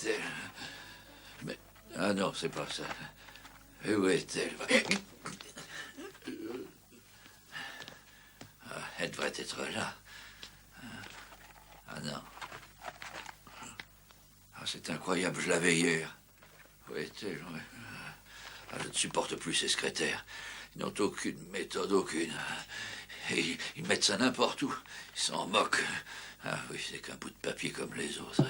est-elle? Mais... Ah non, c'est pas ça. Où est-elle? Ah, elle devrait être là. Ah non. Ah, c'est incroyable, je l'avais hier. Où est-elle? Ah, je ne supporte plus ces secrétaires. Ils n'ont aucune méthode, aucune. Et ils mettent ça n'importe où. Ils s'en moquent. Ah oui, c'est qu'un bout de papier comme les autres.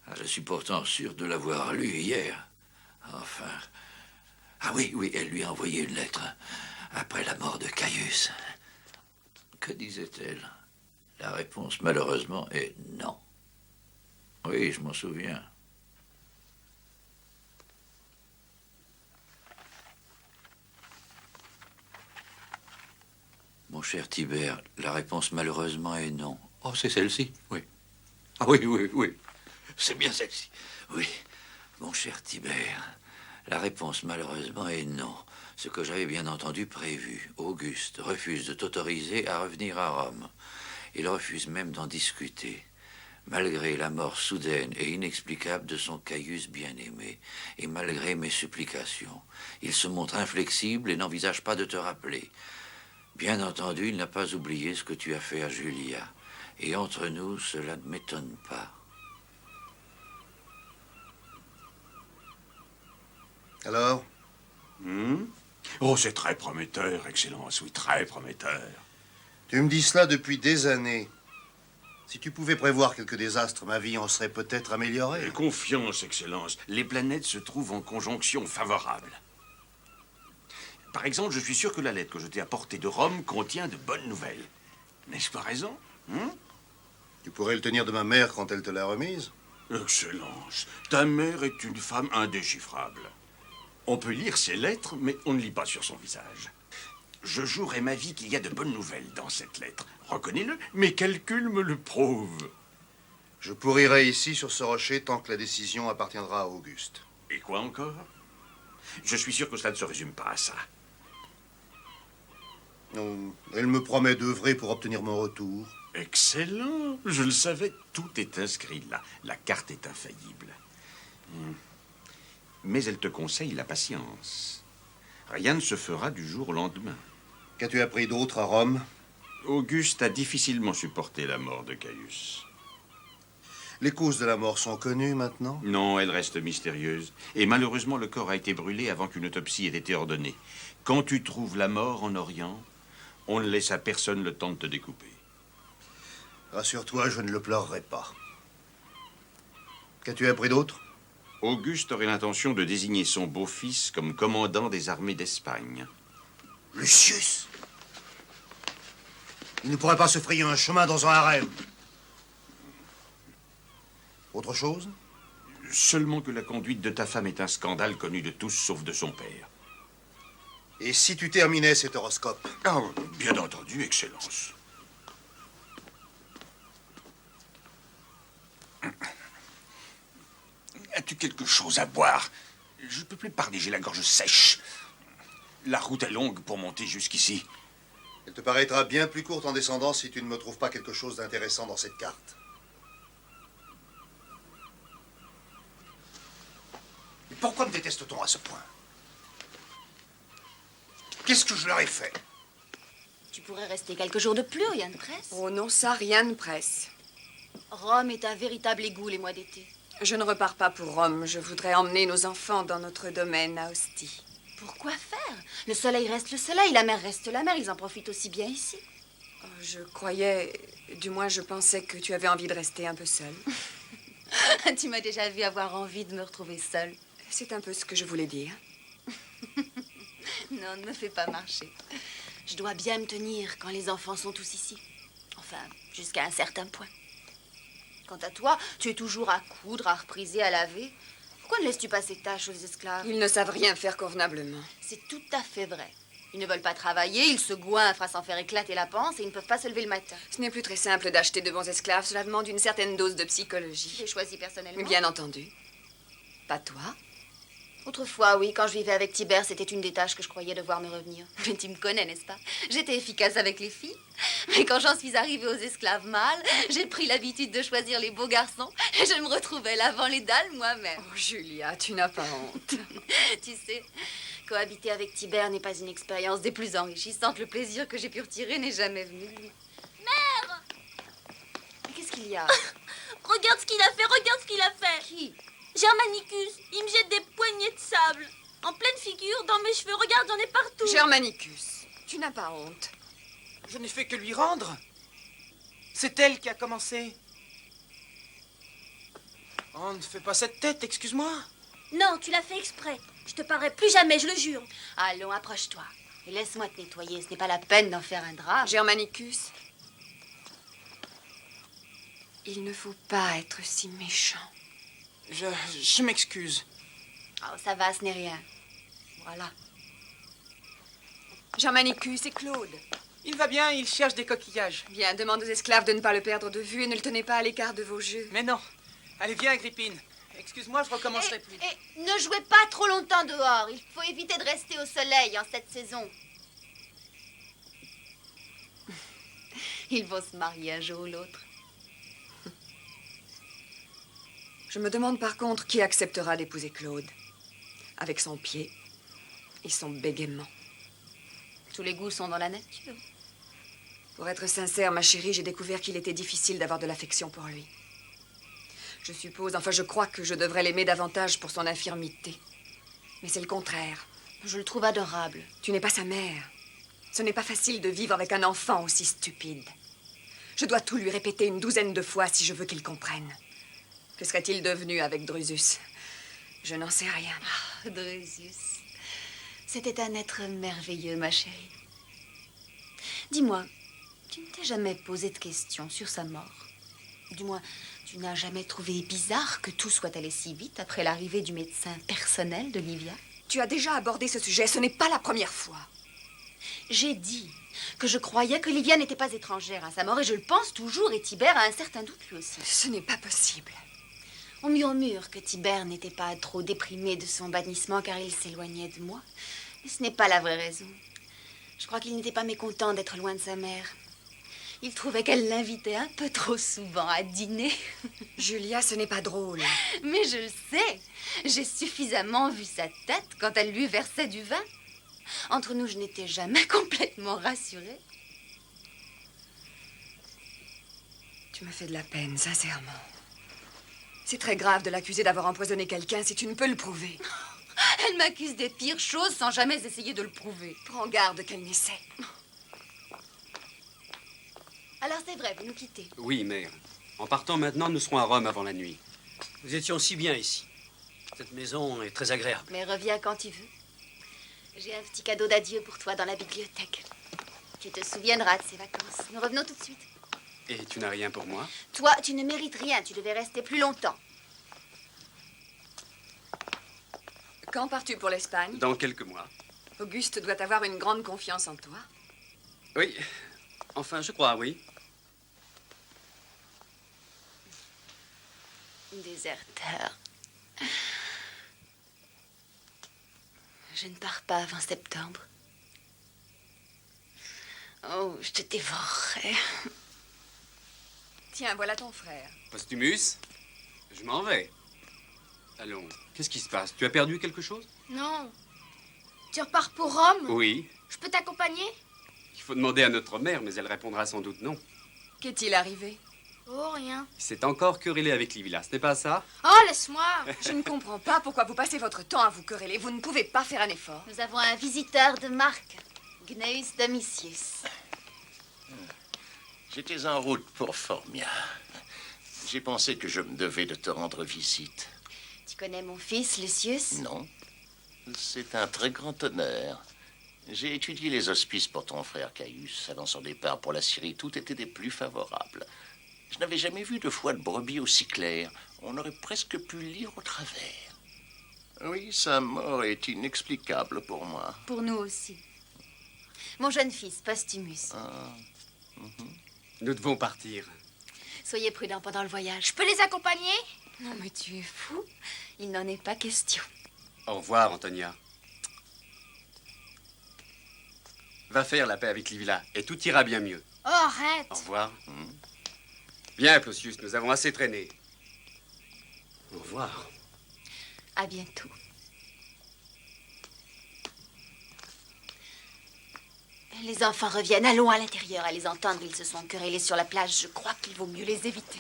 Ah, je suis pourtant sûr de l'avoir lu hier. Enfin... Ah oui, oui, elle lui a envoyé une lettre après la mort de Caius. Que disait-elle? La réponse, malheureusement, est non. Oui, je m'en souviens. Mon cher Tibère, la réponse, malheureusement, est non. Oh, c'est celle-ci? Oui. Ah oui, oui, oui. C'est bien celle-ci. Oui. Mon cher Tibère, la réponse, malheureusement, est non. Ce que j'avais bien entendu prévu. Auguste refuse de t'autoriser à revenir à Rome. Il refuse même d'en discuter. Malgré la mort soudaine et inexplicable de son Caius bien-aimé, et malgré mes supplications, il se montre inflexible et n'envisage pas de te rappeler. Bien entendu, il n'a pas oublié ce que tu as fait à Julia. Et entre nous, cela ne m'étonne pas. Alors? Oh, c'est très prometteur, Excellence, oui, très prometteur. Tu me dis cela depuis des années. Si tu pouvais prévoir quelques désastres, ma vie en serait peut-être améliorée. Et confiance, Excellence. Les planètes se trouvent en conjonction favorable. Par exemple, je suis sûr que la lettre que je t'ai apportée de Rome contient de bonnes nouvelles. N'ai-je pas raison? Tu pourrais le tenir de ma mère quand elle te l'a remise? Excellence, ta mère est une femme indéchiffrable. On peut lire ses lettres, mais on ne lit pas sur son visage. Je jouerai ma vie qu'il y a de bonnes nouvelles dans cette lettre. Reconnais-le, mes calculs me le prouvent. Je pourrirai ici sur ce rocher tant que la décision appartiendra à Auguste. Et quoi encore? Je suis sûr que cela ne se résume pas à ça. Non, elle me promet d'œuvrer pour obtenir mon retour. Excellent. Je le savais, tout est inscrit là. La carte est infaillible. Mais elle te conseille la patience. Rien ne se fera du jour au lendemain. Qu'as-tu appris d'autre à Rome? Auguste a difficilement supporté la mort de Caius. Les causes de la mort sont connues maintenant? Non, elles restent mystérieuses. Et malheureusement, le corps a été brûlé avant qu'une autopsie ait été ordonnée. Quand tu trouves la mort en Orient, on ne laisse à personne le temps de te découper. Rassure-toi, je ne le pleurerai pas. Qu'as-tu appris d'autre? Auguste aurait l'intention de désigner son beau-fils comme commandant des armées d'Espagne. Lucius! Il ne pourrait pas se frayer un chemin dans un harem. Autre chose? Seulement que la conduite de ta femme est un scandale connu de tous sauf de son père. Et si tu terminais cet horoscope? Ah, bien entendu, Excellence. As-tu quelque chose à boire? Je ne peux plus parler, j'ai la gorge sèche. La route est longue pour monter jusqu'ici. Elle te paraîtra bien plus courte en descendant si tu ne me trouves pas quelque chose d'intéressant dans cette carte. Mais pourquoi me déteste-t-on à ce point? Qu'est-ce que je leur ai fait? Tu pourrais rester quelques jours de plus, rien ne presse. Oh non, ça, rien ne presse. Rome est un véritable égout les mois d'été. Je ne repars pas pour Rome. Je voudrais emmener nos enfants dans notre domaine à Ostie. Pourquoi faire? Le soleil reste le soleil, la mer reste la mer. Ils en profitent aussi bien ici. Oh, je croyais, du moins je pensais que tu avais envie de rester un peu seule. Tu m'as déjà vu avoir envie de me retrouver seule. C'est un peu ce que je voulais dire. Non, ne me fais pas marcher. Je dois bien me tenir quand les enfants sont tous ici. Enfin, jusqu'à un certain point. Quant à toi, tu es toujours à coudre, à repriser, à laver. Pourquoi ne laisses-tu pas ces tâches aux esclaves? Ils ne savent rien faire convenablement. C'est tout à fait vrai. Ils ne veulent pas travailler, ils se goinfrent à s'en faire éclater la panse et ils ne peuvent pas se lever le matin. Ce n'est plus très simple d'acheter de bons esclaves. Cela demande une certaine dose de psychologie. J'ai choisi personnellement. Bien entendu. Pas toi. Autrefois, oui, quand je vivais avec Tibère, c'était une des tâches que je croyais devoir me revenir. Mais tu me connais, n'est-ce pas? J'étais efficace avec les filles. Mais quand j'en suis arrivée aux esclaves mâles, j'ai pris l'habitude de choisir les beaux garçons. Et je me retrouvais lavant les dalles moi-même. Oh, Julia, tu n'as pas honte. Tu sais, cohabiter avec Tibère n'est pas une expérience des plus enrichissantes. Le plaisir que j'ai pu retirer n'est jamais venu de lui. Mère! Mais qu'est-ce qu'il y a? Regarde ce qu'il a fait, regarde ce qu'il a fait. Qui? Germanicus, il me jette des poignées de sable. En pleine figure, dans mes cheveux, regarde, j'en ai partout. Germanicus, tu n'as pas honte. Je n'ai fait que lui rendre. C'est elle qui a commencé. Oh, ne fais pas cette tête, excuse-moi. Non, tu l'as fait exprès. Je te parlerai plus jamais, je le jure. Allons, approche-toi. Et laisse-moi te nettoyer. Ce n'est pas la peine d'en faire un drame. Germanicus, il ne faut pas être si méchant. Je m'excuse. Oh, ça va, ce n'est rien. Voilà. Germanicus et Claude. Il va bien, il cherche des coquillages. Bien, demande aux esclaves de ne pas le perdre de vue et ne le tenez pas à l'écart de vos jeux. Mais non. Allez, viens, Agrippine. Excuse-moi, je recommencerai plus. Et ne jouez pas trop longtemps dehors. Il faut éviter de rester au soleil en cette saison. Ils vont se marier un jour ou l'autre. Je me demande par contre qui acceptera d'épouser Claude. Avec son pied et son bégaiement. Tous les goûts sont dans la nature. Pour être sincère, ma chérie, j'ai découvert qu'il était difficile d'avoir de l'affection pour lui. Je suppose, enfin je crois que je devrais l'aimer davantage pour son infirmité. Mais c'est le contraire. Je le trouve adorable. Tu n'es pas sa mère. Ce n'est pas facile de vivre avec un enfant aussi stupide. Je dois tout lui répéter une douzaine de fois si je veux qu'il comprenne. Que serait-il devenu avec Drusus? Je n'en sais rien. Ah, Drusus. C'était un être merveilleux, ma chérie. Dis-moi, tu ne t'es jamais posé de questions sur sa mort? Du moins, tu n'as jamais trouvé bizarre que tout soit allé si vite après l'arrivée du médecin personnel de Livia? Tu as déjà abordé ce sujet, ce n'est pas la première fois. J'ai dit que je croyais que Livia n'était pas étrangère à sa mort, et je le pense toujours, et Tibère a un certain doute lui aussi. Ce n'est pas possible. On murmure que Tibère n'était pas trop déprimé de son bannissement car il s'éloignait de moi. Mais ce n'est pas la vraie raison. Je crois qu'il n'était pas mécontent d'être loin de sa mère. Il trouvait qu'elle l'invitait un peu trop souvent à dîner. Julia, ce n'est pas drôle. Mais je le sais. J'ai suffisamment vu sa tête quand elle lui versait du vin. Entre nous, je n'étais jamais complètement rassurée. Tu me fais de la peine, sincèrement. C'est très grave de l'accuser d'avoir empoisonné quelqu'un si tu ne peux le prouver. Elle m'accuse des pires choses sans jamais essayer de le prouver. Prends garde qu'elle n'essaie. Alors c'est vrai, vous nous quittez. Oui, mère. En partant maintenant, nous serons à Rome avant la nuit. Nous étions si bien ici. Cette maison est très agréable. Mais reviens quand tu veux. J'ai un petit cadeau d'adieu pour toi dans la bibliothèque. Tu te souviendras de ces vacances. Nous revenons tout de suite. Et tu n'as rien pour moi? Toi, tu ne mérites rien. Tu devais rester plus longtemps. Quand pars-tu pour l'Espagne? Dans quelques mois. Auguste doit avoir une grande confiance en toi. Oui. Enfin, je crois, oui. Déserteur. Je ne pars pas avant septembre. Oh, je te dévorerai. Tiens, voilà ton frère. Postumus, je m'en vais. Allons, qu'est-ce qui se passe? Tu as perdu quelque chose? Non. Tu repars pour Rome? Oui. Je peux t'accompagner? Il faut demander à notre mère, mais elle répondra sans doute non. Qu'est-il arrivé? Oh, rien. Il s'est encore querellé avec Livilla, ce n'est pas ça? Oh, laisse-moi. Je ne comprends pas pourquoi vous passez votre temps à vous quereller. Vous ne pouvez pas faire un effort. Nous avons un visiteur de marque, Gnaeus Domitius. J'étais en route pour Formia. J'ai pensé que je me devais de te rendre visite. Tu connais mon fils, Lucius? Non. C'est un très grand honneur. J'ai étudié les auspices pour ton frère Caius. Avant son départ pour la Syrie, tout était des plus favorables. Je n'avais jamais vu de foi de brebis aussi claire. On aurait presque pu lire au travers. Oui, sa mort est inexplicable pour moi. Pour nous aussi. Mon jeune fils, Postumus. Nous devons partir. Soyez prudents pendant le voyage. Je peux les accompagner? Non, mais tu es fou. Il n'en est pas question. Au revoir, Antonia. Va faire la paix avec Livilla et tout ira bien mieux. Oh, arrête. Au revoir. Viens, Plosius, nous avons assez traîné. Au revoir. À bientôt. Les enfants reviennent. Allons à l'intérieur à les entendre. Ils se sont querellés sur la plage. Je crois qu'il vaut mieux les éviter.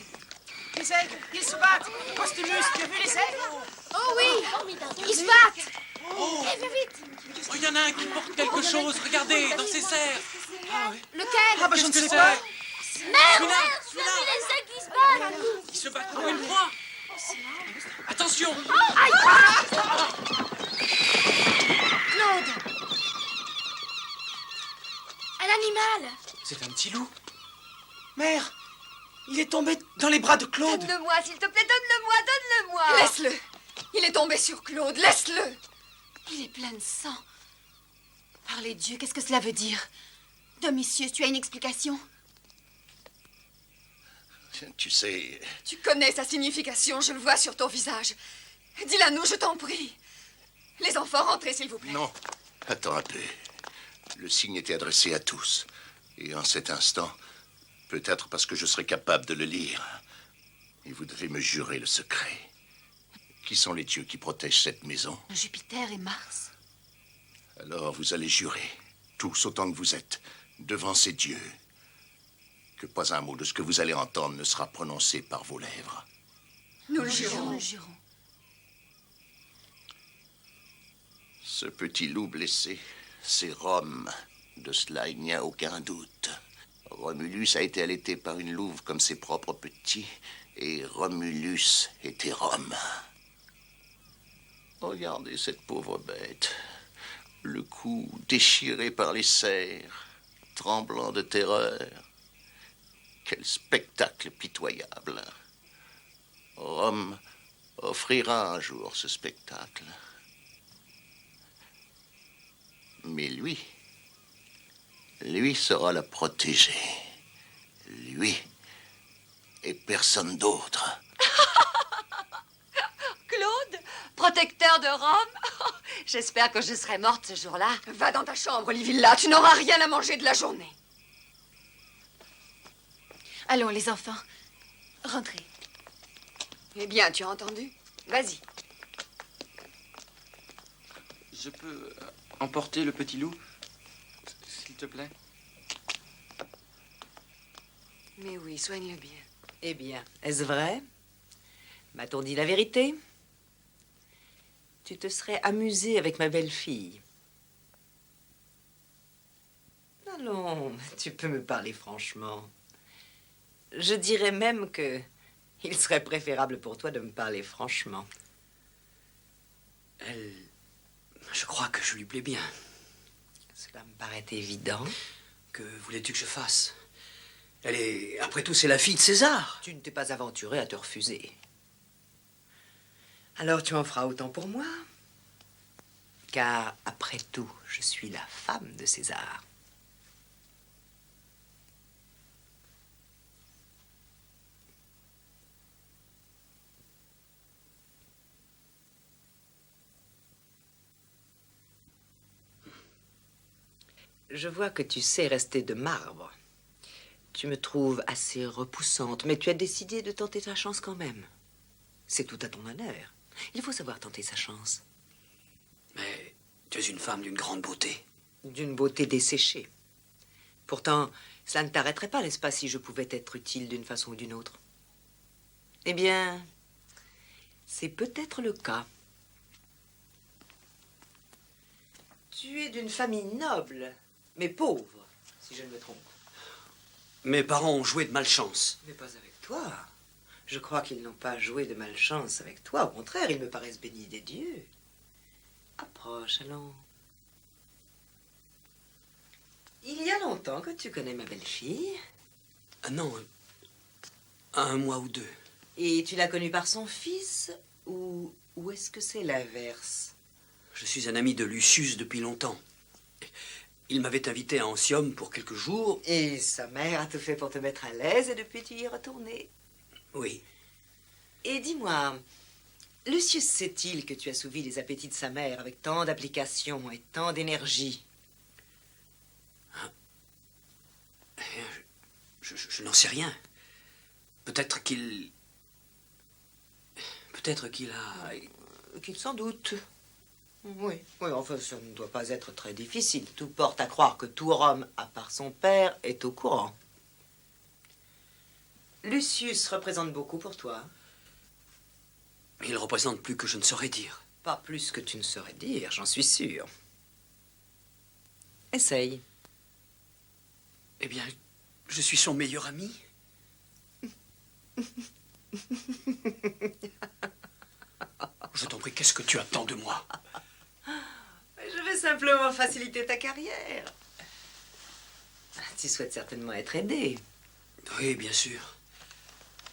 Les aigles, ils se battent. Postumus, tu as vu les aigles? Oh oui, ils se battent. Oh, Eh, viens vite. Oh, il y en a un qui porte quelque chose. Regardez, dans ses serres. Lequel? Ah, bah, je ne sais Qu'est-ce que pas. c'est? Merde, Celui-là, tu as vu les aigles qui se battent? Ils se battent pour une proie. Attention. Claude. Un animal. C'est un petit loup. Mère, il est tombé dans les bras de Claude. Donne-le-moi, s'il te plaît, donne-le-moi, donne-le-moi. Laisse-le. Il est tombé sur Claude, laisse-le. Il est plein de sang. Par les dieux, qu'est-ce que cela veut dire? Domitius, tu as une explication? Tu sais, Tu connais sa signification, je le vois sur ton visage. Dis-la nous, je t'en prie. Les enfants, rentrez, s'il vous plaît. non. Attends un peu. Le signe était adressé à tous. Et en cet instant, peut-être parce que je serai capable de le lire, et vous devez me jurer le secret. Qui sont les dieux qui protègent cette maison? Jupiter et Mars. Alors vous allez jurer, tous autant que vous êtes, devant ces dieux, que pas un mot de ce que vous allez entendre ne sera prononcé par vos lèvres. Nous le jurons. Nous le jurons. Ce petit loup blessé, c'est Rome. De cela, il n'y a aucun doute. Romulus a été allaité par une louve comme ses propres petits, et Romulus était Rome. Regardez cette pauvre bête, le cou déchiré par les cerfs, tremblant de terreur. Quel spectacle pitoyable. Rome offrira un jour ce spectacle. Mais lui sera la protégée. Lui et personne d'autre. Claude, protecteur de Rome. J'espère que je serai morte ce jour-là. Va dans ta chambre, Livilla. Tu n'auras rien à manger de la journée. Allons, les enfants. Rentrez. Eh bien, tu as entendu? Vas-y. Je peux emporter le petit loup, s'il te plaît? Mais oui, soigne-le bien. Eh bien, est-ce vrai? M'a-t-on dit la vérité? Tu te serais amusé avec ma belle-fille. Allons, tu peux me parler franchement. Je dirais même que il serait préférable pour toi de me parler franchement. Je crois que je lui plais bien. Cela me paraît évident. Que voulais-tu que je fasse? Elle est... Après tout, c'est la fille de César. Tu ne t'es pas aventuré à te refuser. Alors tu en feras autant pour moi. Car, après tout, je suis la femme de César. Je vois que tu sais rester de marbre. Tu me trouves assez repoussante, mais tu as décidé de tenter ta chance quand même. C'est tout à ton honneur. Il faut savoir tenter sa chance. Mais tu es une femme d'une grande beauté. D'une beauté desséchée. Pourtant, cela ne t'arrêterait pas, n'est-ce pas, si je pouvais être utile d'une façon ou d'une autre? Eh bien, c'est peut-être le cas. Tu es d'une famille noble, mais pauvre, si je ne me trompe. Mes parents ont joué de malchance. Mais pas avec toi. Je crois qu'ils n'ont pas joué de malchance avec toi. Au contraire, ils me paraissent bénis des dieux. Approche, allons. Il y a longtemps que tu connais ma belle-fille. Ah non, un mois ou deux. Et tu l'as connue par son fils ou est-ce que c'est l'inverse? Je suis un ami de Lucius depuis longtemps. Il m'avait invité à Ancium pour quelques jours. Et sa mère a tout fait pour te mettre à l'aise et depuis tu y es retourné. Oui. Et dis-moi, Lucius sait-il que tu assouvis les appétits de sa mère avec tant d'application et tant d'énergie? Je n'en sais rien. Peut-être qu'il... Peut-être qu'il a... Qu'il s'en doute. Oui, enfin, ça ne doit pas être très difficile. Tout porte à croire que tout Rome, à part son père, est au courant. Lucius représente beaucoup pour toi. Il représente plus que je ne saurais dire. Pas plus que tu ne saurais dire, j'en suis sûr. Essaye. Eh bien, je suis son meilleur ami. Je t'en prie, qu'est-ce que tu attends de moi? Je vais simplement faciliter ta carrière. Tu souhaites certainement être aidé. Oui, bien sûr.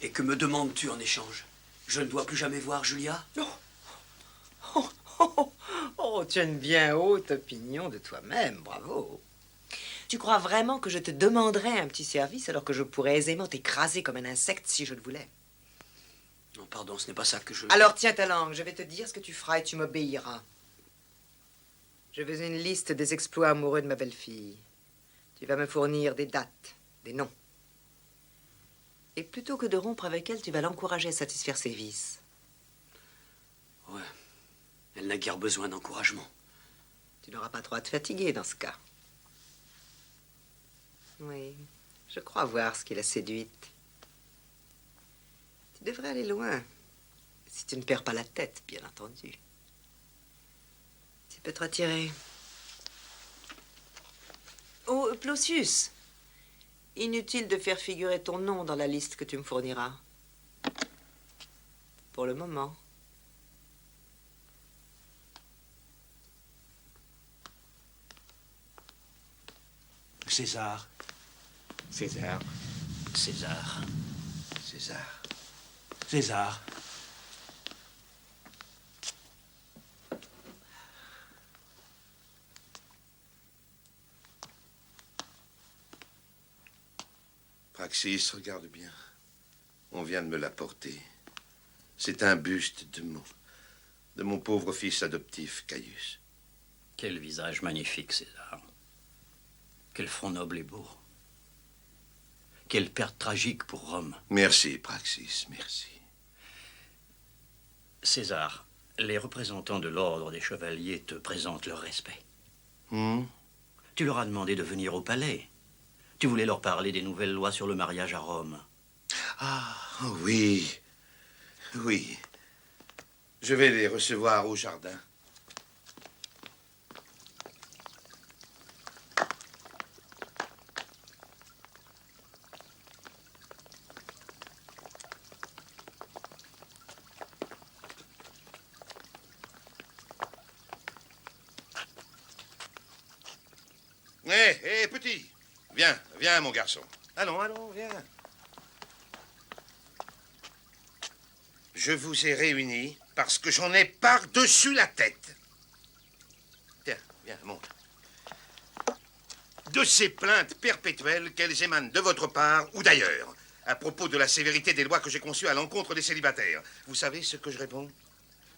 Et que me demandes-tu en échange? Je ne dois plus jamais voir Julia? Oh, tu as une bien haute opinion de toi-même, bravo. Tu crois vraiment que je te demanderais un petit service alors que je pourrais aisément t'écraser comme un insecte si je le voulais? Non, pardon, ce n'est pas ça que je... Alors tiens ta langue, je vais te dire ce que tu feras et tu m'obéiras. Je veux une liste des exploits amoureux de ma belle-fille. Tu vas me fournir des dates, des noms. Et plutôt que de rompre avec elle, tu vas l'encourager à satisfaire ses vices. Ouais. Elle n'a guère besoin d'encouragement. Tu n'auras pas trop à te fatiguer dans ce cas. Oui, je crois voir ce qui l'a séduite. Tu devrais aller loin. Si tu ne perds pas la tête, bien entendu. Tu peux te retirer. Oh, Plosius. Inutile de faire figurer ton nom dans la liste que tu me fourniras. Pour le moment. César. César. César. César. César. Praxis, regarde bien. On vient de me l'apporter. C'est un buste de mon pauvre fils adoptif, Caius. Quel visage magnifique, César. Quel front noble et beau. Quelle perte tragique pour Rome. Merci, Praxis, merci. César, les représentants de l'ordre des chevaliers te présentent leur respect. Tu leur as demandé de venir au palais. Tu voulais leur parler des nouvelles lois sur le mariage à Rome. Ah, oui. Oui. Je vais les recevoir au jardin. Hé, petit. Viens, mon garçon. Allons, viens. Je vous ai réunis parce que j'en ai par-dessus la tête. Tiens, viens, monte. De ces plaintes perpétuelles qu'elles émanent de votre part ou d'ailleurs, à propos de la sévérité des lois que j'ai conçues à l'encontre des célibataires. Vous savez ce que je réponds?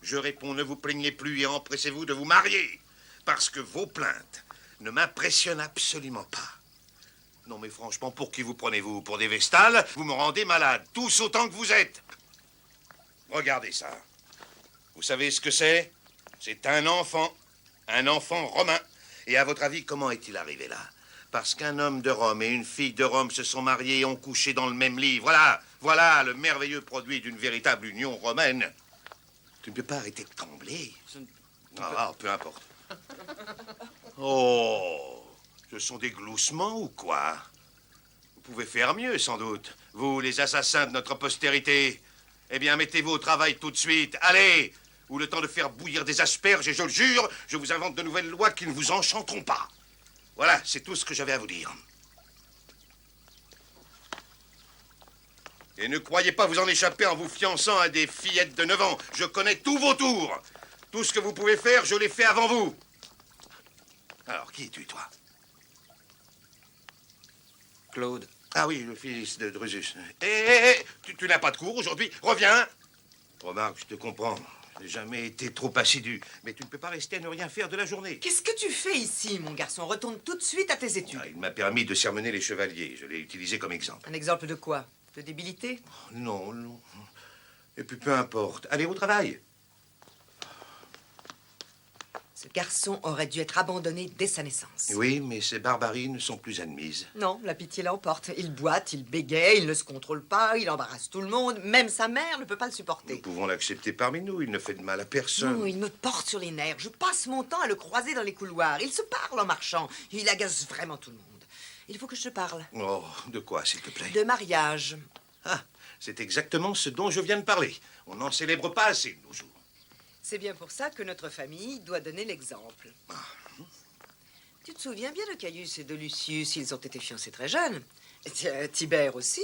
Je réponds, ne vous plaignez plus et empressez-vous de vous marier, parce que vos plaintes ne m'impressionnent absolument pas. Non, mais franchement, pour qui vous prenez-vous? Pour des vestales? Vous me rendez malade, tous autant que vous êtes. Regardez ça. Vous savez ce que c'est? C'est un enfant romain. Et à votre avis, comment est-il arrivé là? Parce qu'un homme de Rome et une fille de Rome se sont mariés et ont couché dans le même lit. Voilà le merveilleux produit d'une véritable union romaine. Tu ne peux pas arrêter de trembler. Peu importe. Oh, ce sont des gloussements ou quoi? Vous pouvez faire mieux, sans doute. Vous, les assassins de notre postérité. Eh bien, mettez-vous au travail tout de suite. Allez! Ou le temps de faire bouillir des asperges, et je le jure, je vous invente de nouvelles lois qui ne vous enchanteront pas. Voilà, c'est tout ce que j'avais à vous dire. Et ne croyez pas vous en échapper en vous fiançant à des fillettes de 9 ans. Je connais tous vos tours. Tout ce que vous pouvez faire, je l'ai fait avant vous. Alors, qui es-tu, toi? Claude. Ah oui, le fils de Drusus. Tu n'as pas de cours aujourd'hui? Reviens. Remarque, je te comprends. n'ai jamais été trop assidu. Mais tu ne peux pas rester à ne rien faire de la journée. Qu'est-ce que tu fais ici, mon garçon? Retourne tout de suite à tes études. Il m'a permis de sermonner les chevaliers. Je l'ai utilisé comme exemple. Un exemple de quoi? De débilité? Non, non. Et puis peu importe. Allez au travail. Ce garçon aurait dû être abandonné dès sa naissance. Oui, mais ces barbaries ne sont plus admises. Non, la pitié l'emporte. Il boite, il bégaye, il ne se contrôle pas, il embarrasse tout le monde. Même sa mère ne peut pas le supporter. Nous pouvons l'accepter parmi nous. Il ne fait de mal à personne. Non, il me porte sur les nerfs. Je passe mon temps à le croiser dans les couloirs. Il se parle en marchant. Il agace vraiment tout le monde. Il faut que je te parle. Oh, de quoi, s'il te plaît? De mariage. Ah, c'est exactement ce dont je viens de parler. On n'en célèbre pas assez de nos jours. C'est bien pour ça que notre famille doit donner l'exemple. Tu te souviens bien de Caius et de Lucius, ils ont été fiancés très jeunes. Tibère aussi.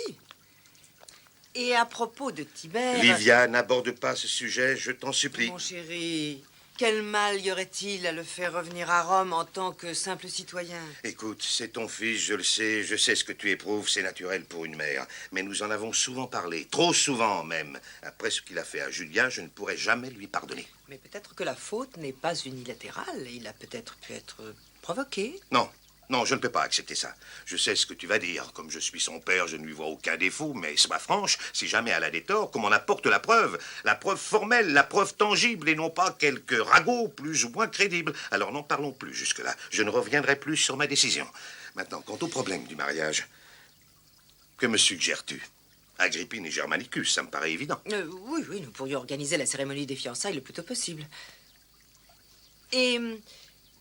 Et à propos de Tibère... Livia, n'aborde pas ce sujet, je t'en supplie. Mon chéri, quel mal y aurait-il à le faire revenir à Rome en tant que simple citoyen? Écoute, c'est ton fils, je le sais, je sais ce que tu éprouves, c'est naturel pour une mère. Mais nous en avons souvent parlé, trop souvent même. Après ce qu'il a fait à Julia, je ne pourrais jamais lui pardonner. Mais peut-être que la faute n'est pas unilatérale. Il a peut-être pu être provoqué. Non, non, je ne peux pas accepter ça. Je sais ce que tu vas dire. Comme je suis son père, je ne lui vois aucun défaut. Mais sois franche, si jamais elle a des torts, qu'on m'en apporte la preuve formelle, la preuve tangible, et non pas quelques ragots plus ou moins crédibles. Alors n'en parlons plus jusque-là. Je ne reviendrai plus sur ma décision. Maintenant, quant au problème du mariage, que me suggères-tu? Agrippine et Germanicus, ça me paraît évident. Oui, oui, nous pourrions organiser la cérémonie des fiançailles le plus tôt possible. Et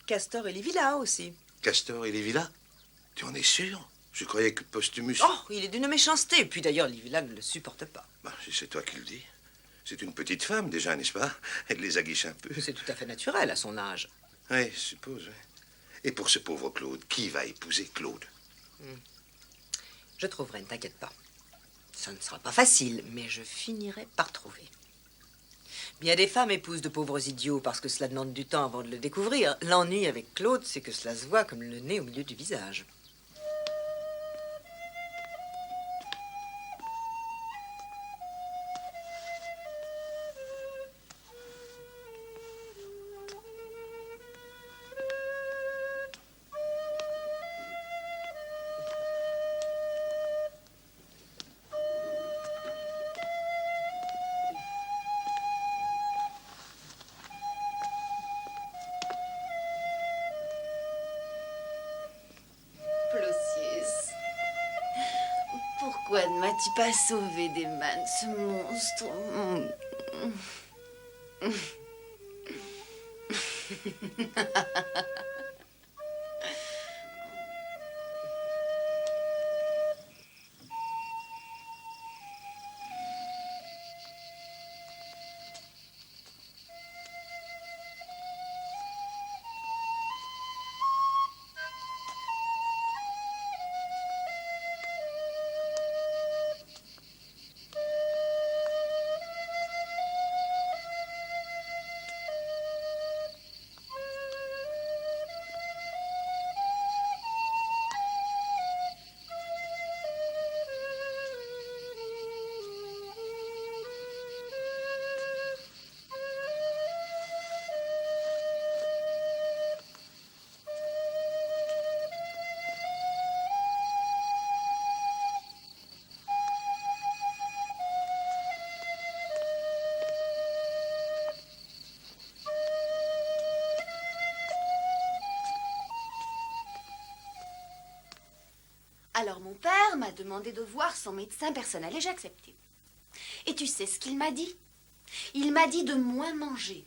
Castor et Livilla aussi. Castor et Livilla? Tu en es sûr? Je croyais que Postumus... Oh, il est d'une méchanceté. Puis d'ailleurs, Livilla ne le supporte pas. Bah, si c'est toi qui le dis. C'est une petite femme déjà, n'est-ce pas? Elle les aguiche un peu. C'est tout à fait naturel à son âge. Oui, je suppose. Oui. Et pour ce pauvre Claude, qui va épouser Claude? Je trouverai, ne t'inquiète pas. Ça ne sera pas facile, mais je finirai par trouver. Bien des femmes épousent de pauvres idiots parce que cela demande du temps avant de le découvrir. L'ennui avec Claude, c'est que cela se voit comme le nez au milieu du visage. Pourquoi ne m'as-tu pas sauvé des mains de ce monstre? Alors mon père m'a demandé de voir son médecin personnel et j'ai accepté. Et tu sais ce qu'il m'a dit? Il m'a dit de moins manger.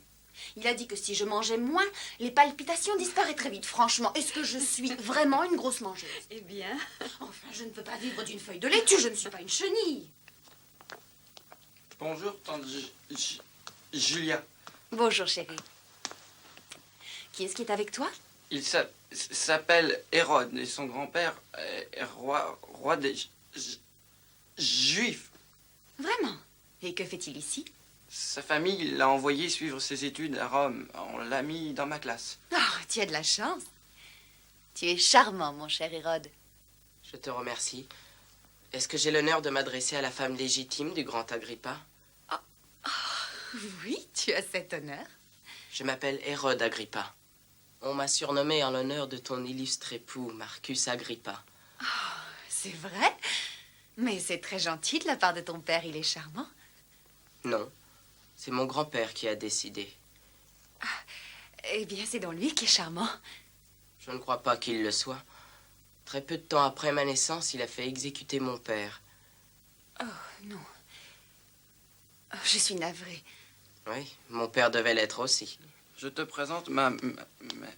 Il a dit que si je mangeais moins, les palpitations disparaîtraient vite. Franchement, est-ce que je suis vraiment une grosse mangeuse? Eh bien... Enfin, je ne peux pas vivre d'une feuille de laitue, je ne suis pas une chenille. Bonjour, tante Julia. Bonjour, chérie. Qui est-ce qui est avec toi? Il s'appelle Hérode et son grand-père est roi des Juifs. Vraiment? Et que fait-il ici? Sa famille l'a envoyé suivre ses études à Rome. On l'a mis dans ma classe. Oh, tu as de la chance. Tu es charmant, mon cher Hérode. Je te remercie. Est-ce que j'ai l'honneur de m'adresser à la femme légitime du grand Agrippa? Oui, tu as cet honneur. Je m'appelle Hérode Agrippa. On m'a surnommé en l'honneur de ton illustre époux, Marcus Agrippa. Oh, c'est vrai? Mais c'est très gentil de la part de ton père, il est charmant. Non, c'est mon grand-père qui a décidé. Eh bien, c'est donc lui qui est charmant. Je ne crois pas qu'il le soit. Très peu de temps après ma naissance, il a fait exécuter mon père. Oh, non. Oh, je suis navrée. Oui, mon père devait l'être aussi. Je te présente ma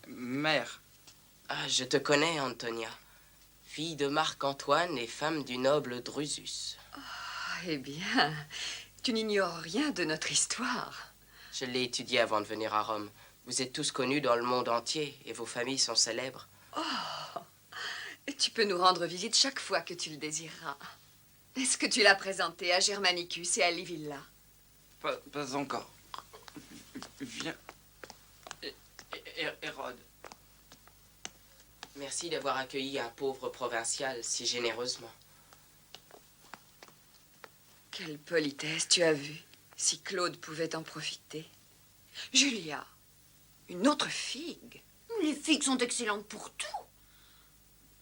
mère. Ah, je te connais, Antonia. Fille de Marc-Antoine et femme du noble Drusus. Oh, eh bien, tu n'ignores rien de notre histoire. Je l'ai étudiée avant de venir à Rome. Vous êtes tous connus dans le monde entier et vos familles sont célèbres. Oh, tu peux nous rendre visite chaque fois que tu le désireras. Est-ce que tu l'as présenté à Germanicus et à Livilla? Pas encore. Viens. Hérode. Merci d'avoir accueilli un pauvre provincial si généreusement. Quelle politesse, tu as vu. Si Claude pouvait en profiter. Julia, une autre figue. Les figues sont excellentes pour tout.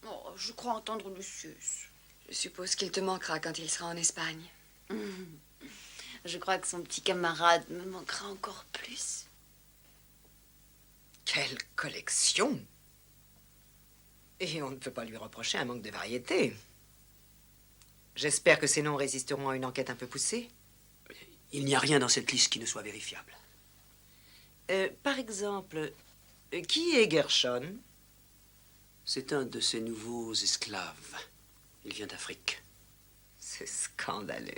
Oh, je crois entendre Lucius. Je suppose qu'il te manquera quand il sera en Espagne. Je crois que son petit camarade me manquera encore plus. Quelle collection! Et on ne peut pas lui reprocher un manque de variété. J'espère que ces noms résisteront à une enquête un peu poussée. Il n'y a rien dans cette liste qui ne soit vérifiable. Par exemple, qui est Gershon? C'est un de ces nouveaux esclaves. Il vient d'Afrique. C'est scandaleux.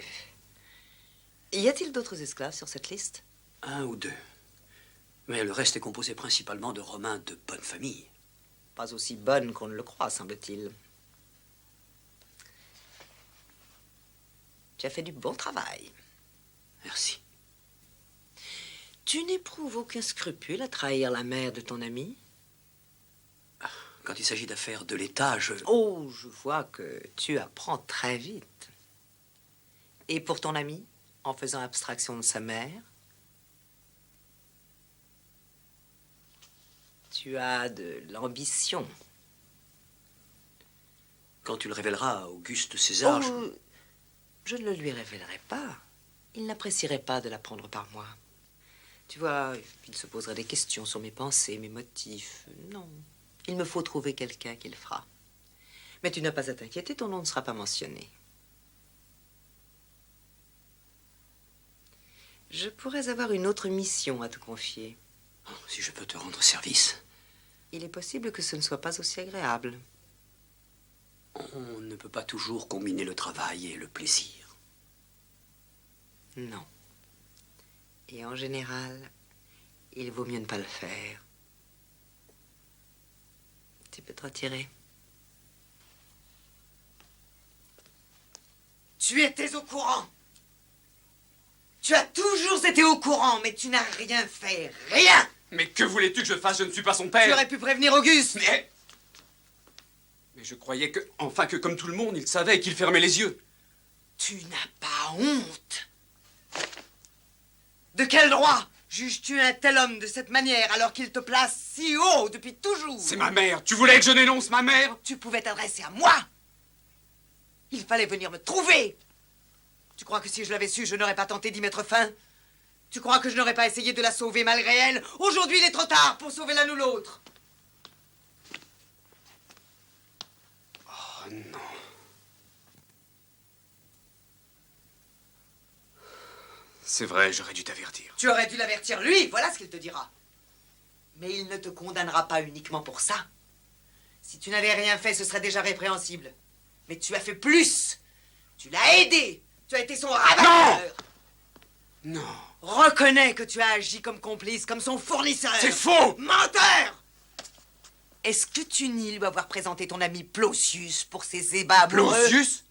Y a-t-il d'autres esclaves sur cette liste? Un ou deux. Mais le reste est composé principalement de Romains de bonne famille. Pas aussi bonne qu'on ne le croit, semble-t-il. Tu as fait du bon travail. Merci. Tu n'éprouves aucun scrupule à trahir la mère de ton ami? Quand il s'agit d'affaires de l'État, je... Oh, je vois que tu apprends très vite. Et pour ton ami, en faisant abstraction de sa mère? Tu as de l'ambition. Quand tu le révéleras à Auguste César... Oh, je ne le lui révélerai pas. Il n'apprécierait pas de l'apprendre par moi. Tu vois, il se poserait des questions sur mes pensées, mes motifs. Non, il me faut trouver quelqu'un qui le fera. Mais tu n'as pas à t'inquiéter, ton nom ne sera pas mentionné. Je pourrais avoir une autre mission à te confier. Oh, si je peux te rendre service. Il est possible que ce ne soit pas aussi agréable. On ne peut pas toujours combiner le travail et le plaisir. Non. Et en général, il vaut mieux ne pas le faire. Tu peux te retirer. Tu étais au courant. Tu as toujours été au courant, mais tu n'as rien fait. Rien! Mais que voulais-tu que je fasse? Je ne suis pas son père. Tu aurais pu prévenir Auguste. Mais je croyais que, enfin, que comme tout le monde, il savait et qu'il fermait les yeux. Tu n'as pas honte. De quel droit juges-tu un tel homme de cette manière alors qu'il te place si haut depuis toujours? C'est ma mère. Tu voulais que je dénonce ma mère? Tu pouvais t'adresser à moi. Il fallait venir me trouver. Tu crois que si je l'avais su, je n'aurais pas tenté d'y mettre fin? Tu crois que je n'aurais pas essayé de la sauver malgré elle? Aujourd'hui, il est trop tard pour sauver l'un ou l'autre. Oh non. C'est vrai, j'aurais dû t'avertir. Tu aurais dû l'avertir lui, voilà ce qu'il te dira. Mais il ne te condamnera pas uniquement pour ça. Si tu n'avais rien fait, ce serait déjà répréhensible. Mais tu as fait plus. Tu l'as aidé. Tu as été son ravageur. Non. Non. Reconnais que tu as agi comme complice, comme son fournisseur. C'est faux. Menteur. Est-ce que tu nies lui avoir présenté ton ami Plausius pour ses ébats amoureux? Plausius?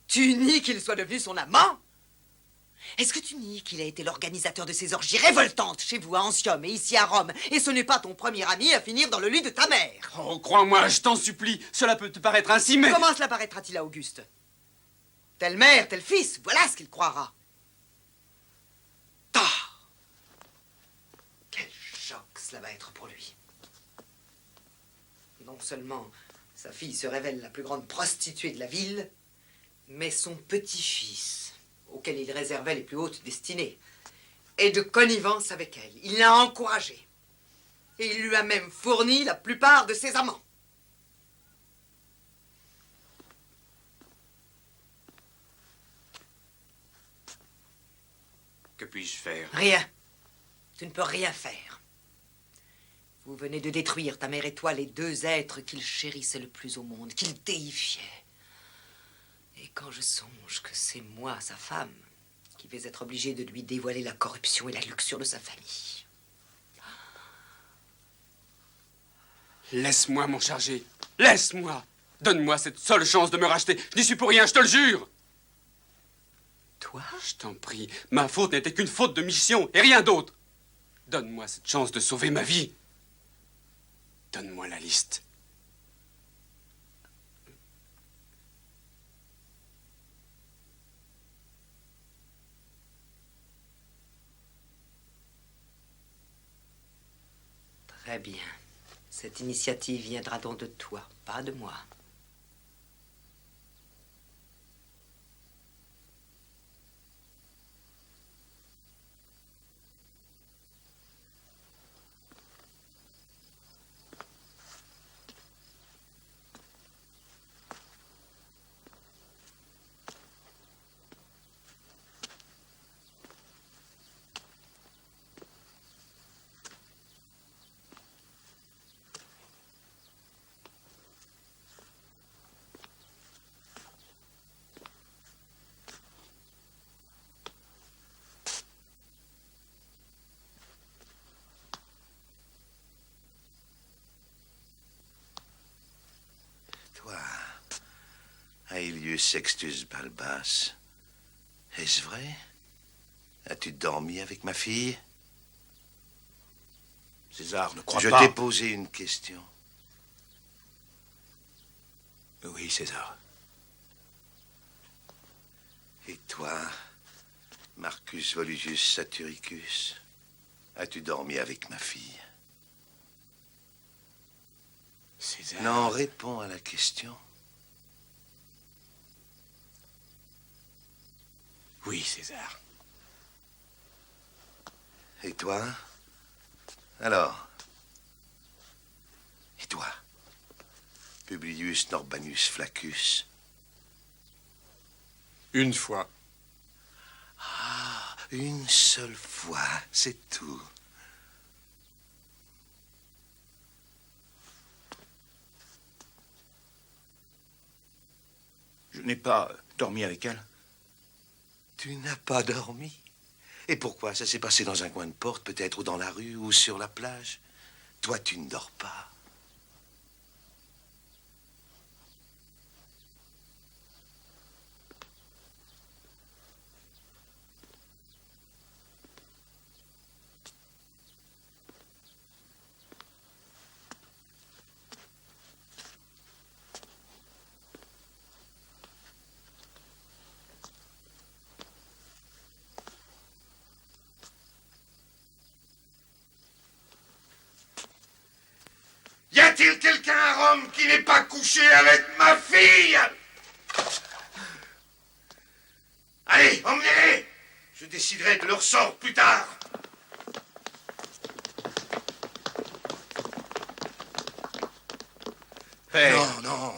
Tu nies qu'il soit devenu son amant? Est-ce que tu nies qu'il a été l'organisateur de ces orgies révoltantes chez vous à Antium et ici à Rome? Et ce n'est pas ton premier ami à finir dans le lit de ta mère? Oh, crois-moi, je t'en supplie. Cela peut te paraître ainsi, mais... Comment cela paraîtra-t-il à Auguste? Telle mère, tel fils, voilà ce qu'il croira. cela va être pour lui. Non seulement sa fille se révèle la plus grande prostituée de la ville, mais son petit-fils, auquel il réservait les plus hautes destinées, est de connivence avec elle. Il l'a encouragée. Et il lui a même fourni la plupart de ses amants. Que puis-je faire? Rien. Tu ne peux rien faire. Vous venez de détruire, ta mère et toi, les deux êtres qu'il chérissait le plus au monde, qu'il déifiait. Et quand je songe que c'est moi, sa femme, qui vais être obligé de lui dévoiler la corruption et la luxure de sa famille. Laisse-moi m'en charger. Laisse-moi. Donne-moi cette seule chance de me racheter. Je n'y suis pour rien, je te le jure. Toi? Je t'en prie. Ma faute n'était qu'une faute de mission et rien d'autre. Donne-moi cette chance de sauver ma vie. Donne-moi la liste. Très bien. Cette initiative viendra donc de toi, pas de moi. Toi, Aelius Sextus Balbas, est-ce vrai? As-tu dormi avec ma fille? César ne croit Je pas. t'ai posé une question. Oui, César. Et toi, Marcus Volusius Saturicus, as-tu dormi avec ma fille? César. Non, réponds à la question. Oui, César. Et toi? Alors? Et toi? Publius Norbanus Flaccus? Une fois. Ah, une seule fois, c'est tout. Je n'ai pas dormi avec elle. Tu n'as pas dormi? Et pourquoi? Ça s'est passé dans un coin de porte, peut-être, ou dans la rue, ou sur la plage. Toi, tu ne dors pas. Y a-t-il quelqu'un à Rome qui n'ait pas couché avec ma fille? Allez, emmenez-les. Je déciderai de leur sort plus tard. Père. Non, non,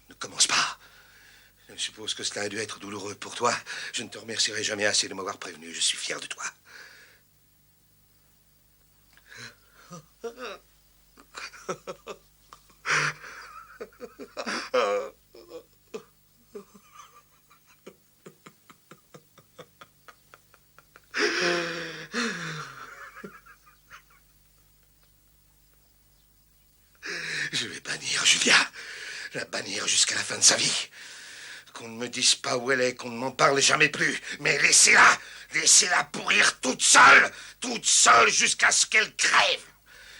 ne commence pas. Je suppose que cela a dû être douloureux pour toi. Je ne te remercierai jamais assez de m'avoir prévenu. Je suis fier de toi. Je vais bannir Julia. La bannir jusqu'à la fin de sa vie. Qu'on ne me dise pas où elle est, qu'on ne m'en parle jamais plus. Mais laissez-la. Laissez-la pourrir toute seule jusqu'à ce qu'elle crève.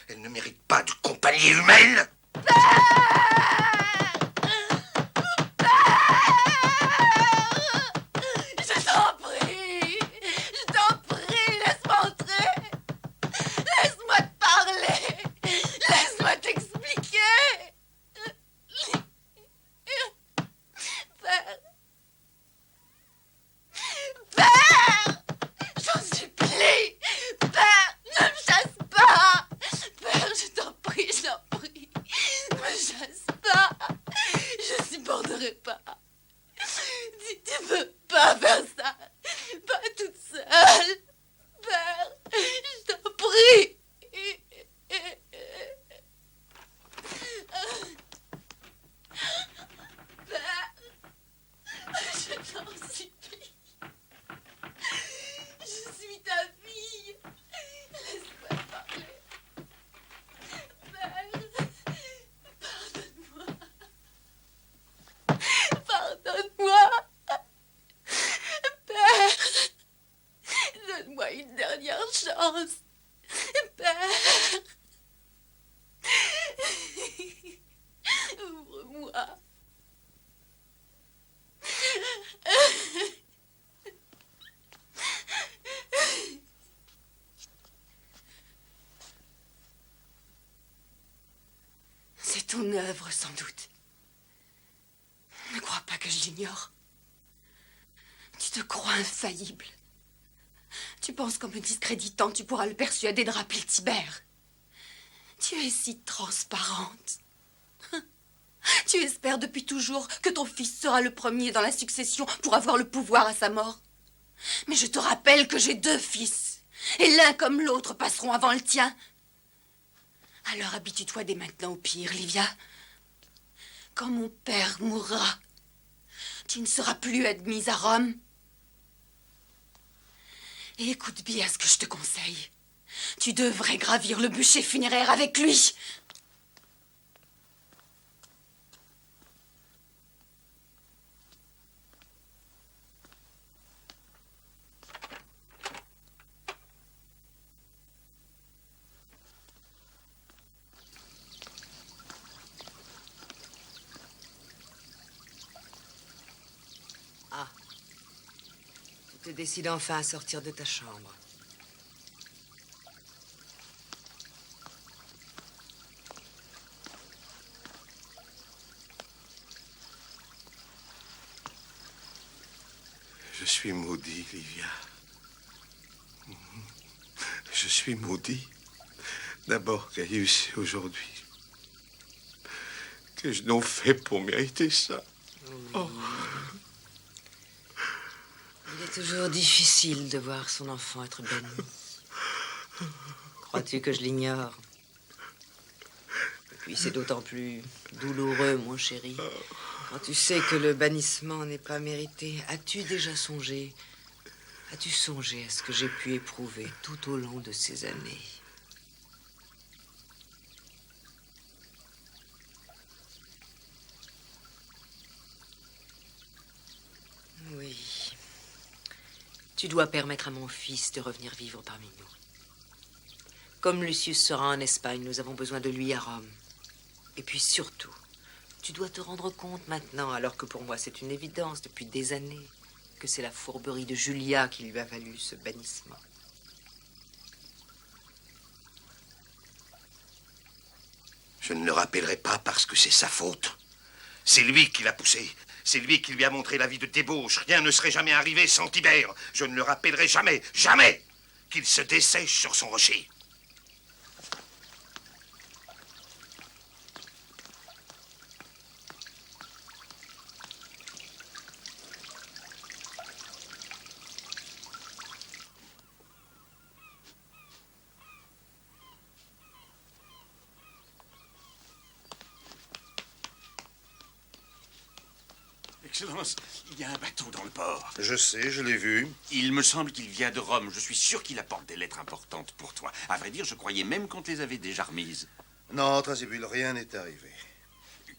Elle ne mérite pas de compagnie humaine. Je t'en prie, laisse-moi entrer. Laisse-moi te parler. ton œuvre, sans doute. Ne crois pas que je l'ignore. Tu te crois infaillible. Tu penses qu'en me discréditant, tu pourras le persuader de rappeler Tibère. Tu es si transparente. Tu espères depuis toujours que ton fils sera le premier dans la succession pour avoir le pouvoir à sa mort. Mais je te rappelle que j'ai 2 fils, et l'un comme l'autre passeront avant le tien. Alors habitue-toi dès maintenant au pire, Livia. Quand mon père mourra, tu ne seras plus admise à Rome. Et écoute bien ce que je te conseille. Tu devrais gravir le bûcher funéraire avec lui. Ah. Tu te décides enfin à sortir de ta chambre. Je suis maudit, Livia. Je suis maudit. D'abord Caius et aujourd'hui. Qu'ai-je donc fait pour mériter ça? Oh. Il est toujours difficile de voir son enfant être banni. Crois-tu que je l'ignore? Et puis c'est d'autant plus douloureux, mon chéri, quand tu sais que le bannissement n'est pas mérité. As-tu déjà songé? As-tu songé à ce que j'ai pu éprouver tout au long de ces années? Oui. Tu dois permettre à mon fils de revenir vivre parmi nous. Comme Lucius sera en Espagne, nous avons besoin de lui à Rome. Et puis surtout, tu dois te rendre compte maintenant, alors que pour moi c'est une évidence depuis des années, que c'est la fourberie de Julia qui lui a valu ce bannissement. Je ne le rappellerai pas parce que c'est sa faute. C'est lui qui l'a poussé. C'est lui qui lui a montré la vie de débauche. Rien ne serait jamais arrivé sans Tibère. Je ne le rappellerai jamais, jamais, qu'il se dessèche sur son rocher. Excellence, il y a un bateau dans le port. Je sais, je l'ai vu. Il me semble qu'il vient de Rome. Je suis sûr qu'il apporte des lettres importantes pour toi. À vrai dire, je croyais même qu'on te les avait déjà remises. Non, Thrasybule, rien n'est arrivé.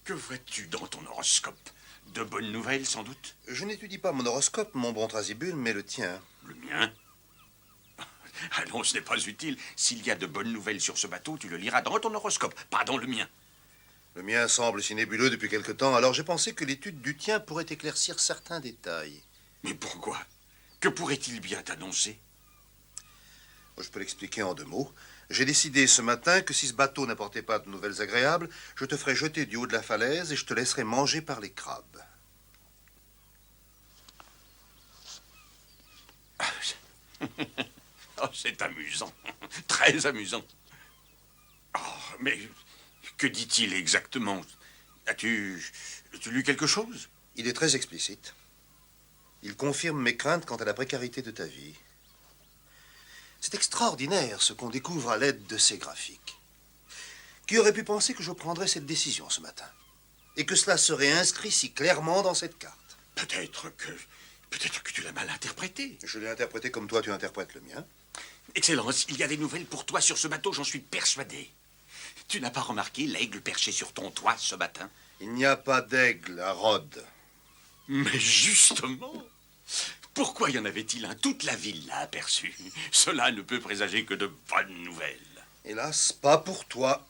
Que vois-tu dans ton horoscope? De bonnes nouvelles, sans doute? Je n'étudie pas mon horoscope, mon bon Thrasybule, mais le tien. Le mien? Allons, ce n'est pas utile. S'il y a de bonnes nouvelles sur ce bateau, tu le liras dans ton horoscope, pas dans le mien. Le mien semble si nébuleux depuis quelque temps, alors j'ai pensé que l'étude du tien pourrait éclaircir certains détails. Mais pourquoi? Que pourrait-il bien t'annoncer? Je peux l'expliquer en 2 mots. J'ai décidé ce matin que si ce bateau n'apportait pas de nouvelles agréables, je te ferai jeter du haut de la falaise et je te laisserai manger par les crabes. Oh, c'est amusant. Très amusant. Oh, mais que dit-il exactement? As-tu lu quelque chose? Il est très explicite. Il confirme mes craintes quant à la précarité de ta vie. C'est extraordinaire ce qu'on découvre à l'aide de ces graphiques. Qui aurait pu penser que je prendrais cette décision ce matin? Et que cela serait inscrit si clairement dans cette carte? Peut-être que tu l'as mal interprété. Je l'ai interprété comme toi tu interprètes le mien. Excellence, il y a des nouvelles pour toi sur ce bateau, j'en suis persuadé. Tu n'as pas remarqué l'aigle perché sur ton toit ce matin? Il n'y a pas d'aigle à Rhodes. Mais justement, pourquoi y en avait-il un? Toute la ville l'a aperçu. Cela ne peut présager que de bonnes nouvelles. Hélas, pas pour toi.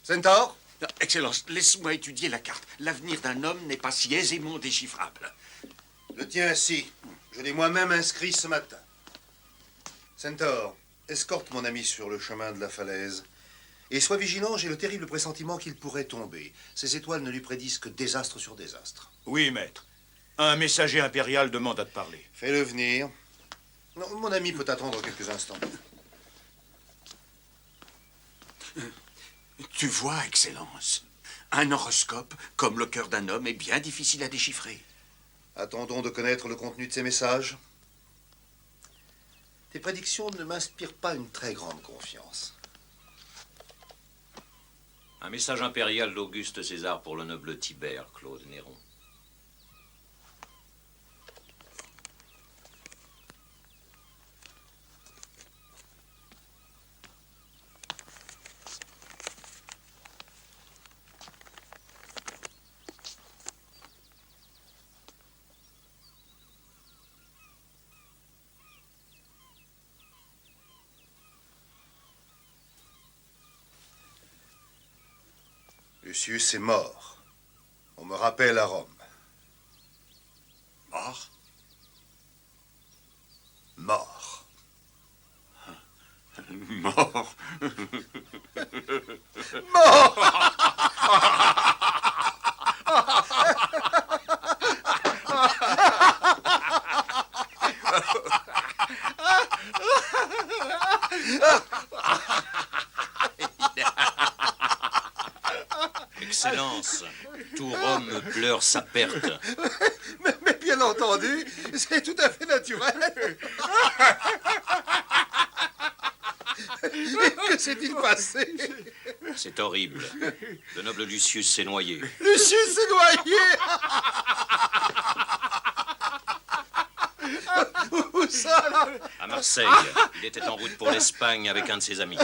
Centaure? Excellence, laisse-moi étudier la carte. L'avenir d'un homme n'est pas si aisément déchiffrable. Le tien, si. Je l'ai moi-même inscrit ce matin. Centaure, escorte mon ami sur le chemin de la falaise Et sois vigilant, j'ai le terrible pressentiment qu'il pourrait tomber. Ces étoiles ne lui prédisent que désastre sur désastre. Oui, maître. Un messager impérial demande à te parler. Fais-le venir. Non, mon ami peut attendre quelques instants. Tu vois, Excellence, un horoscope, comme le cœur d'un homme, est bien difficile à déchiffrer. Attendons de connaître le contenu de ces messages. Tes prédictions ne m'inspirent pas une très grande confiance. Un message impérial d'Auguste César pour le noble Tibère, Claude Néron. Lucius est mort. On me rappelle à Rome. Mort? Mort. Mort. Excellence, tout Rome pleure sa perte. Mais bien entendu, c'est tout à fait naturel. Que s'est-il passé? C'est horrible. Le noble Lucius s'est noyé. Lucius s'est noyé. Où ça? À Marseille, il était en route pour l'Espagne avec un de ses amis.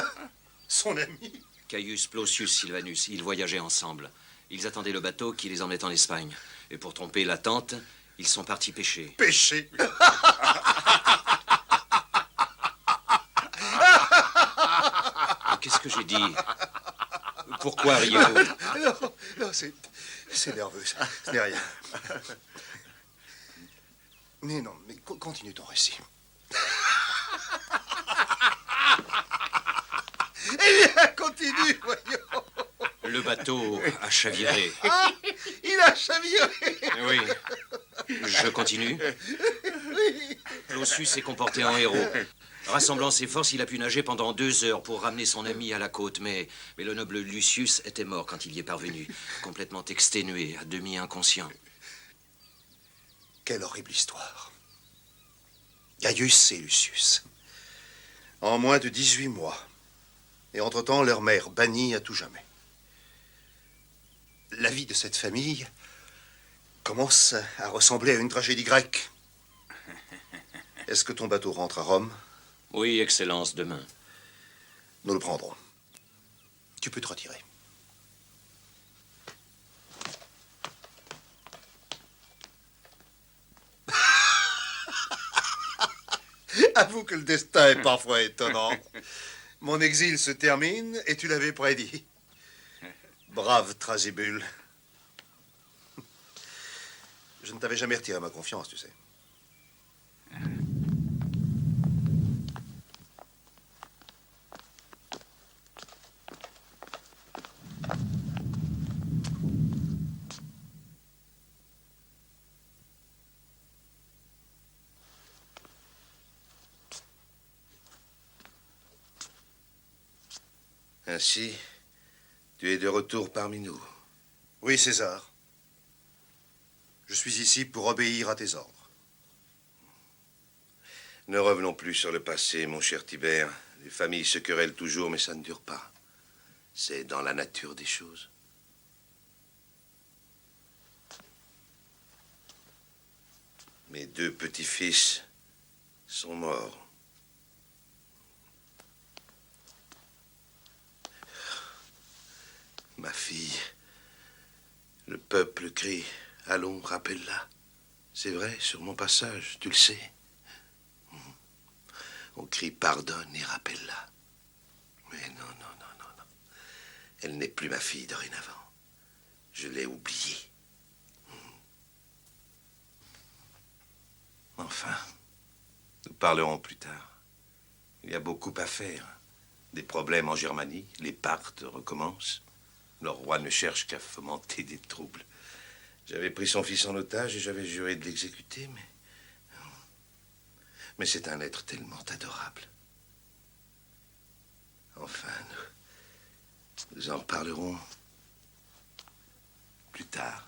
Son ami? Caius Plautius Silvanus. Ils voyageaient ensemble. Ils attendaient le bateau qui les emmenait en Espagne. Et pour tromper la tante, ils sont partis pêcher. Pêcher? Qu'est-ce que j'ai dit? Pourquoi riez-vous? Non, c'est nerveux, ça. Ce n'est rien. Mais non, mais continue ton récit. Eh bien, continue, voyons. Le bateau a chaviré. Ah, il a chaviré. Oui. Je continue. Oui. Plautius s'est comporté en héros. Rassemblant ses forces, il a pu nager pendant 2 heures pour ramener son ami à la côte. Mais le noble Lucius était mort quand il y est parvenu, complètement exténué, à demi inconscient. Quelle horrible histoire. Gaius et Lucius. En moins de 18 mois. Et entre-temps, leur mère bannie à tout jamais. La vie de cette famille commence à ressembler à une tragédie grecque. Est-ce que ton bateau rentre à Rome? Oui, Excellence, demain. Nous le prendrons. Tu peux te retirer. Avoue que le destin est parfois étonnant. Mon exil se termine et tu l'avais prédit. Brave Thrasybule. Je ne t'avais jamais retiré ma confiance, tu sais. Ainsi, tu es de retour parmi nous. Oui, César. Je suis ici pour obéir à tes ordres. Ne revenons plus sur le passé, mon cher Tibère. Les familles se querellent toujours, mais ça ne dure pas. C'est dans la nature des choses. Mes 2 petits-fils sont morts. Ma fille, le peuple crie, allons, rappelle-la. C'est vrai, sur mon passage, tu le sais. On crie, pardonne et rappelle-la. Mais non, non, non, non, non. Elle n'est plus ma fille dorénavant. Je l'ai oubliée. Enfin, nous parlerons plus tard. Il y a beaucoup à faire. Des problèmes en Germanie, les Parthes recommencent. Leur roi ne cherche qu'à fomenter des troubles. J'avais pris son fils en otage et j'avais juré de l'exécuter, mais c'est un être tellement adorable. Enfin, nous en parlerons plus tard.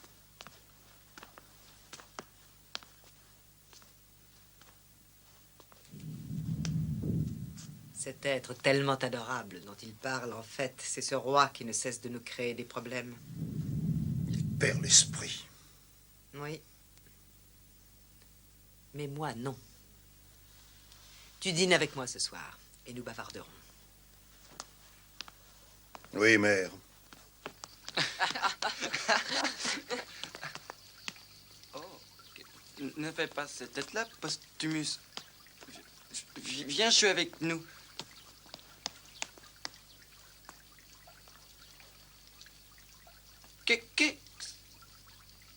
Cet être tellement adorable dont il parle, en fait, c'est ce roi qui ne cesse de nous créer des problèmes. Il perd l'esprit. Oui. Mais moi, non. Tu dînes avec moi ce soir et nous bavarderons. Oui, mère. Oh, ne fais pas cette tête-là, Postumus. Viens jouer avec nous.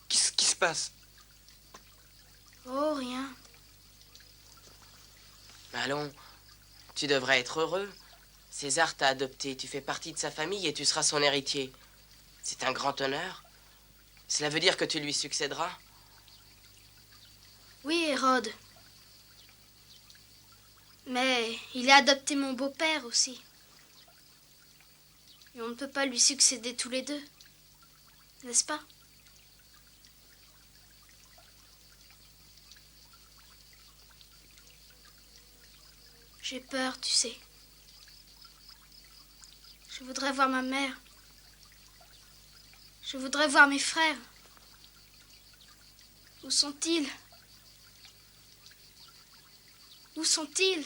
Qu'est-ce qui se passe? Oh, rien. Allons, tu devrais être heureux. César t'a adopté, tu fais partie de sa famille et tu seras son héritier. C'est un grand honneur. Cela veut dire que tu lui succéderas. Oui, Hérode. Mais il a adopté mon beau-père aussi. Et on ne peut pas lui succéder tous les deux. N'est-ce pas? J'ai peur, tu sais. Je voudrais voir ma mère. Je voudrais voir mes frères. Où sont-ils? Où sont-ils?